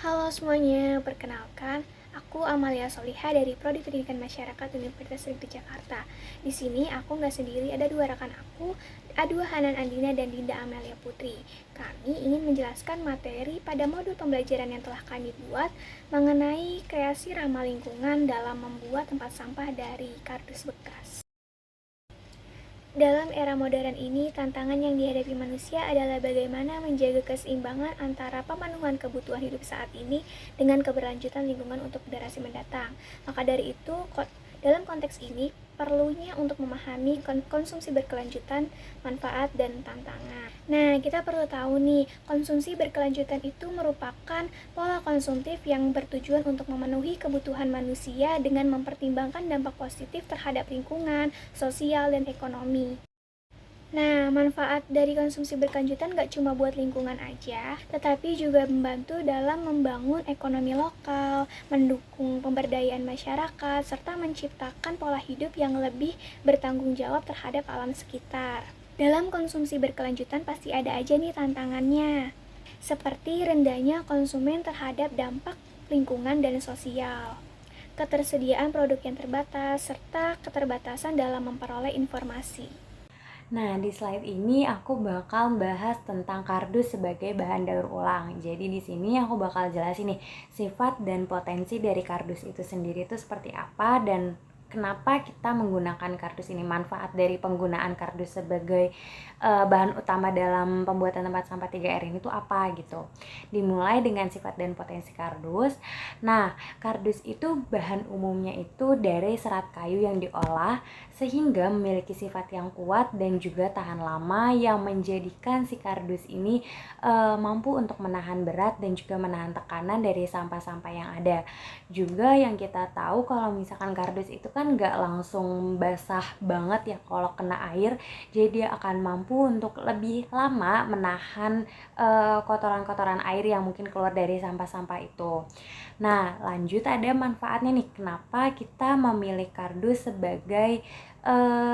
Halo semuanya, perkenalkan, aku Amalia Soliha dari Prodi Pendidikan Masyarakat Universitas Negeri Jakarta. Di sini aku nggak sendiri, ada dua rekan aku, Adua Hanan Andina dan Dinda Amelia Putri. Kami ingin menjelaskan materi pada modul pembelajaran yang telah kami buat mengenai kreasi ramah lingkungan dalam membuat tempat sampah dari kardus bekas. Dalam era modern ini, tantangan yang dihadapi manusia adalah bagaimana menjaga keseimbangan antara pemenuhan kebutuhan hidup saat ini dengan keberlanjutan lingkungan untuk generasi mendatang. Maka dari itu, dalam konteks ini, perlunya untuk memahami konsumsi berkelanjutan, manfaat, dan tantangan. Nah, kita perlu tahu nih, konsumsi berkelanjutan itu merupakan pola konsumtif yang bertujuan untuk memenuhi kebutuhan manusia dengan mempertimbangkan dampak positif terhadap lingkungan, sosial, dan ekonomi. Nah, manfaat dari konsumsi berkelanjutan gak cuma buat lingkungan aja, tetapi juga membantu dalam membangun ekonomi lokal, mendukung pemberdayaan masyarakat, serta menciptakan pola hidup yang lebih bertanggung jawab terhadap alam sekitar. Dalam konsumsi berkelanjutan pasti ada aja nih tantangannya, seperti rendahnya konsumen terhadap dampak lingkungan dan sosial, ketersediaan produk yang terbatas, serta keterbatasan dalam memperoleh informasi. Nah, di slide ini aku bakal bahas tentang kardus sebagai bahan daur ulang. Jadi di sini aku bakal jelasin nih sifat dan potensi dari kardus itu sendiri itu seperti apa dan kenapa kita menggunakan kardus ini, manfaat dari penggunaan kardus sebagai bahan utama dalam pembuatan tempat sampah 3R ini tuh apa gitu. Dimulai dengan sifat dan potensi kardus. Nah, kardus itu bahan umumnya itu dari serat kayu yang diolah sehingga memiliki sifat yang kuat dan juga tahan lama yang menjadikan si kardus ini mampu untuk menahan berat dan juga menahan tekanan dari sampah-sampah yang ada. Juga yang kita tahu kalau misalkan kardus itu kan nggak langsung basah banget ya kalau kena air, jadi dia akan mampu untuk lebih lama menahan kotoran-kotoran air yang mungkin keluar dari sampah-sampah itu. Nah, lanjut ada manfaatnya nih. Kenapa kita memilih kardus sebagai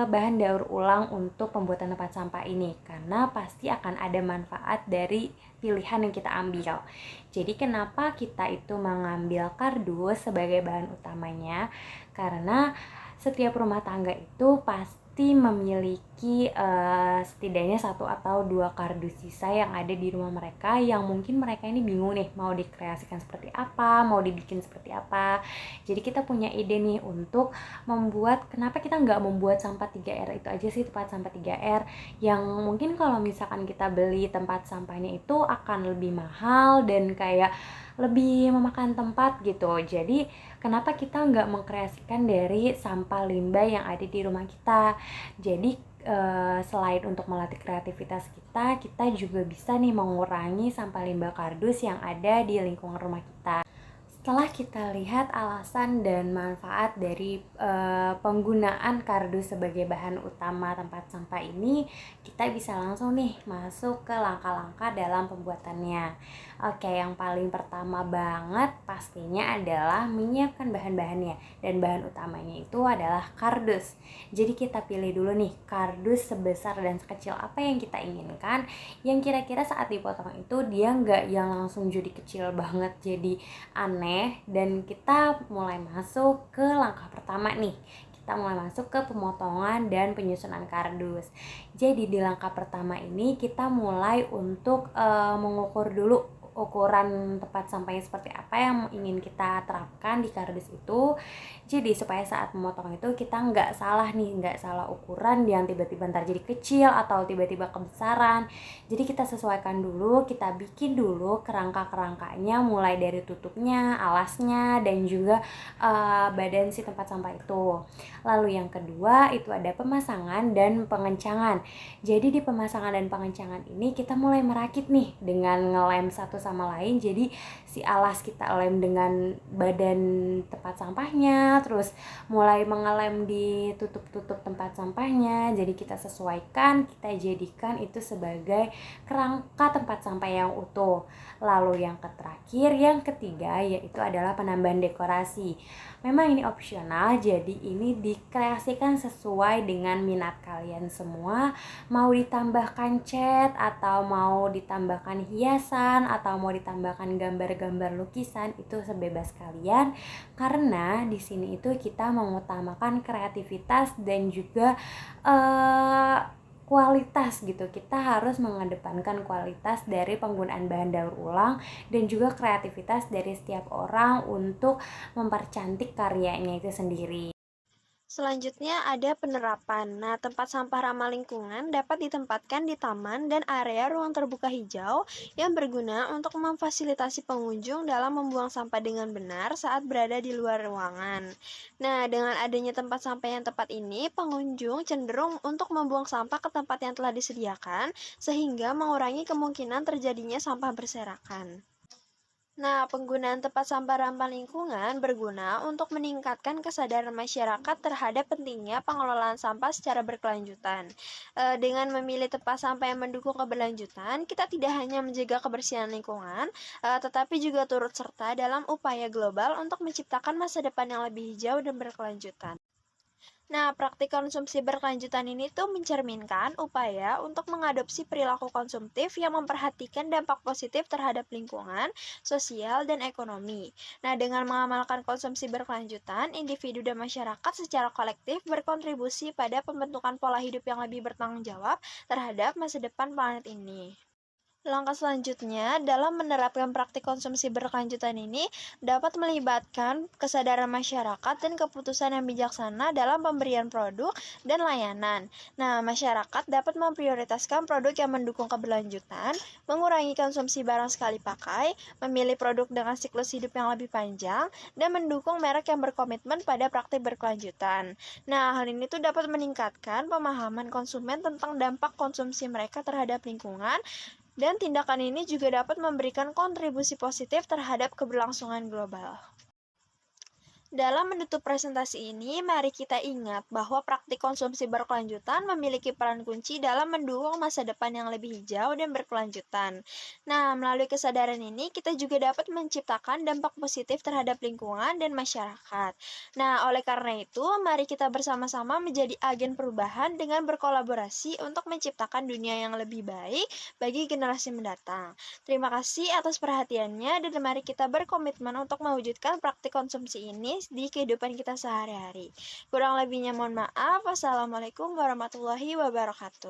bahan daur ulang untuk pembuatan tempat sampah ini? Karena pasti akan ada manfaat dari pilihan yang kita ambil. Jadi kenapa kita itu mengambil kardus sebagai bahan utamanya? Karena setiap rumah tangga itu pasti memiliki setidaknya satu atau dua kardus sisa yang ada di rumah mereka yang mungkin mereka ini bingung nih mau dikreasikan seperti apa, mau dibikin seperti apa. Jadi kita punya ide nih untuk membuat, kenapa kita nggak membuat sampah 3R itu aja sih, tempat sampah 3R yang mungkin kalau misalkan kita beli tempat sampahnya itu akan lebih mahal dan kayak lebih memakan tempat gitu. Jadi kenapa kita nggak mengkreasikan dari sampah limbah yang ada di rumah kita? Jadi selain untuk melatih kreativitas kita, kita juga bisa nih mengurangi sampah limbah kardus yang ada di lingkungan rumah kita. Setelah kita lihat alasan dan manfaat dari penggunaan kardus sebagai bahan utama tempat sampah ini, kita bisa langsung nih masuk ke langkah-langkah dalam pembuatannya. Oke, yang paling pertama banget pastinya adalah menyiapkan bahan-bahannya, dan bahan utamanya itu adalah kardus. Jadi kita pilih dulu nih kardus sebesar dan sekecil apa yang kita inginkan, yang kira-kira saat dipotong itu dia nggak yang langsung jadi kecil banget, jadi aneh. Dan kita mulai masuk ke langkah pertama nih, kita mulai masuk ke pemotongan dan penyusunan kardus. Jadi di langkah pertama ini kita mulai untuk mengukur dulu ukuran tempat sampahnya seperti apa yang ingin kita terapkan di kardus itu. Jadi supaya saat memotong itu kita nggak salah nih, nggak salah ukuran yang tiba-tiba ntar jadi kecil atau tiba-tiba kebesaran. Jadi kita sesuaikan dulu, kita bikin dulu kerangka-kerangkanya mulai dari tutupnya, alasnya, dan juga badan si tempat sampah itu. Lalu yang kedua itu ada pemasangan dan pengencangan. Jadi di pemasangan dan pengencangan ini kita mulai merakit nih dengan ngelem satu sama lain. Jadi si alas kita lem dengan badan tempat sampahnya, terus mulai mengelem di tutup-tutup tempat sampahnya. Jadi kita sesuaikan, kita jadikan itu sebagai kerangka tempat sampah yang utuh. Lalu yang terakhir, yang ketiga, yaitu adalah penambahan dekorasi. Memang ini opsional, jadi ini dikreasikan sesuai dengan minat kalian semua. Mau ditambahkan cat, atau mau ditambahkan hiasan, atau atau mau ditambahkan gambar-gambar lukisan itu sebebas kalian, karena di sini itu kita mengutamakan kreativitas dan juga kualitas gitu. Kita harus mengedepankan kualitas dari penggunaan bahan daur ulang dan juga kreativitas dari setiap orang untuk mempercantik karyanya itu sendiri. Selanjutnya ada penerapan. Nah, tempat sampah ramah lingkungan dapat ditempatkan di taman dan area ruang terbuka hijau yang berguna untuk memfasilitasi pengunjung dalam membuang sampah dengan benar saat berada di luar ruangan. Nah, dengan adanya tempat sampah yang tepat ini, pengunjung cenderung untuk membuang sampah ke tempat yang telah disediakan sehingga mengurangi kemungkinan terjadinya sampah berserakan. Nah, penggunaan tempat sampah ramah lingkungan berguna untuk meningkatkan kesadaran masyarakat terhadap pentingnya pengelolaan sampah secara berkelanjutan. Dengan memilih tempat sampah yang mendukung keberlanjutan, kita tidak hanya menjaga kebersihan lingkungan, tetapi juga turut serta dalam upaya global untuk menciptakan masa depan yang lebih hijau dan berkelanjutan. Nah, praktik konsumsi berkelanjutan ini tuh mencerminkan upaya untuk mengadopsi perilaku konsumtif yang memperhatikan dampak positif terhadap lingkungan, sosial, dan ekonomi. Nah, dengan mengamalkan konsumsi berkelanjutan, individu dan masyarakat secara kolektif berkontribusi pada pembentukan pola hidup yang lebih bertanggung jawab terhadap masa depan planet ini. Langkah selanjutnya dalam menerapkan praktik konsumsi berkelanjutan ini dapat melibatkan kesadaran masyarakat dan keputusan yang bijaksana dalam pemberian produk dan layanan. Nah, masyarakat dapat memprioritaskan produk yang mendukung keberlanjutan, mengurangi konsumsi barang sekali pakai, memilih produk dengan siklus hidup yang lebih panjang, dan mendukung merek yang berkomitmen pada praktik berkelanjutan. Nah, hal ini tuh dapat meningkatkan pemahaman konsumen tentang dampak konsumsi mereka terhadap lingkungan, dan tindakan ini juga dapat memberikan kontribusi positif terhadap keberlangsungan global. Dalam menutup presentasi ini, mari kita ingat bahwa praktik konsumsi berkelanjutan memiliki peran kunci dalam mendukung masa depan yang lebih hijau dan berkelanjutan. Nah, melalui kesadaran ini, kita juga dapat menciptakan dampak positif terhadap lingkungan dan masyarakat. Nah, oleh karena itu, mari kita bersama-sama menjadi agen perubahan dengan berkolaborasi untuk menciptakan dunia yang lebih baik bagi generasi mendatang. Terima kasih atas perhatiannya dan mari kita berkomitmen untuk mewujudkan praktik konsumsi ini di kehidupan kita sehari-hari. Kurang lebihnya mohon maaf. Wassalamualaikum warahmatullahi wabarakatuh.